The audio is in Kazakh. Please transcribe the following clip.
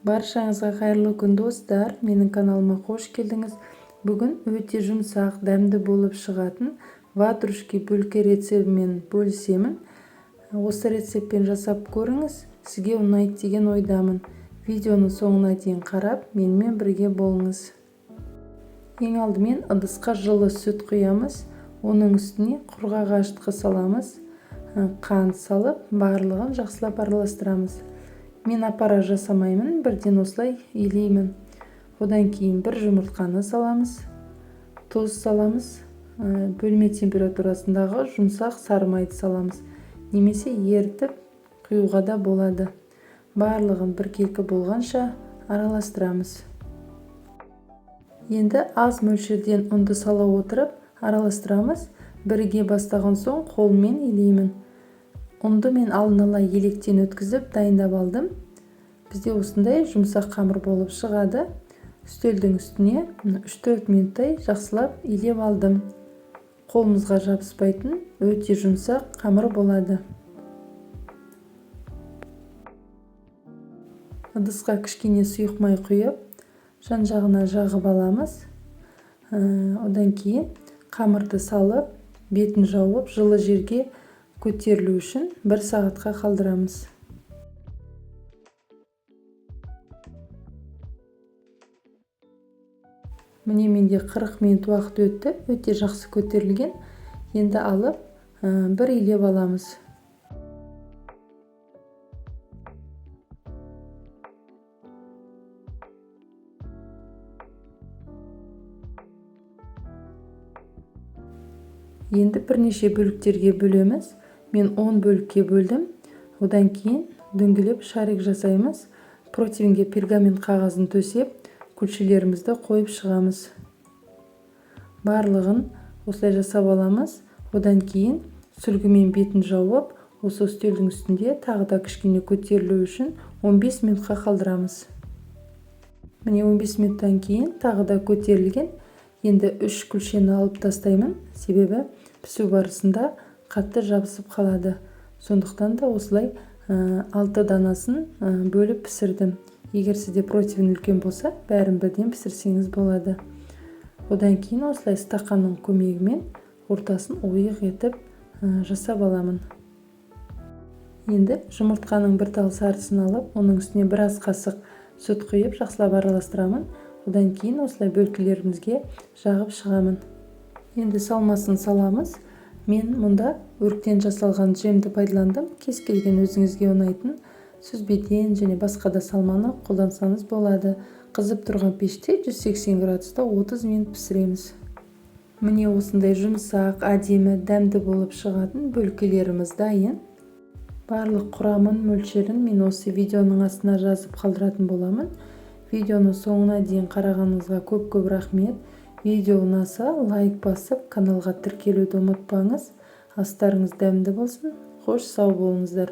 Баршаңызға қайырлы күн достар, менің каналыма қош келдіңіз. Бүгін өте жұмсақ, дәмді болып шығатын ватрушки бөлке рецептімен бөлісемін. Осы рецептпен жасап көріңіз, сізге ұнайды деген ойдамын. Видеоны соңына дейін қарап, менімен бірге болыңыз. Ең алдымен ыдысқа жылы сүт құямыз, оның үстіне құрғақ ашытқы саламыз. Қант салып, барлығын жақсылап араластырамыз. Мен апара жасамаймын, бірден осылай илеймін. Одан кейін бір жұмыртқаны саламыз, тұз саламыз, бөлме температурасындағы жұмсақ сары майды саламыз. Немесе ерітіп құюға да болады. Барлығын біркелкі болғанша араластырамыз. Енді аз мөлшерден ұнды сала отырып араластырамыз. Бірге бастаған соң қолмен илеймін. Ұнды мен алдын ала електен өткізіп дайындап алдым. Бізде осындай жұмсақ қамыр болып шығады. Үстелдің үстіне 3-4 минуттай жақсылап илеп алдым. Қолымызға жабыспайтын өте жұмсақ қамыр болады. Ыдысқа кішкене сұйық май құйып, жан-жағына жағып аламыз. Одан кейін қамырды салып, бетін жауып, жылы жерге көтерілу үшін 1 сағатқа қалдырамыз. Міне менде 40 минут уақыт өтті, өте жақсы көтерілген. Енді алып, бір илеп аламыз. Енді бірнеше бөліктерге бөлеміз. Мен 10 бөлікке бөлдім. Одан кейін дөңгелеп шарик жасаймыз. Противенге пергамент қағазын төсеп, күлшелерімізді қойып шығамыз. Барлығын осылай жасап аламыз. Одан кейін сүлгімен бетін жауып, осы үстелдің үстінде тағы да кішкене көтерілу үшін 15 минутқа қалдырамыз. Міне 15 минуттан кейін тағы да көтерілген. Енді 3 күлшені алып тастаймын, себебі пісу барысында қатты жабысып қалады. Сондықтан да осылай 6 данасын бөліп пісірдім. Егер сізде противен үлкен болса, бәрін бірден пісірсеңіз болады. Одан кейін осылай стақанның көмегімен ортасын ойық етіп жасап аламын. Енді жұмыртқаның бір тал сарысын алып, оның үстіне біраз қасық сүт құйып жақсылап араластырамын. Одан кейін осылай бөлкелерімізге жағып шығамын. Енді салмасын саламыз. Мен мұнда өріктен жасалған джемді пайдаландым. Кез келген өзіңізге ұнайтын сүзбеден және басқа да салманы қолдансаңыз болады. Қызып тұрған пеште 180 градуста 30 минут пісіреміз. Міне осындай жұмсақ, әдемі, дәмді болып шығатын бөлкелеріміз дайын. Барлық құрамын, мөлшерін мен осы видеоның астына жазып қалдыратын боламын. Видеоны соңына дейін қарағаныңызға көп рахмет. Видео ұнаса, лайк басып, каналға тіркелуді ұмытпаңыз. Астарыңыз дәмді болсын. Қош сау болыңыздар.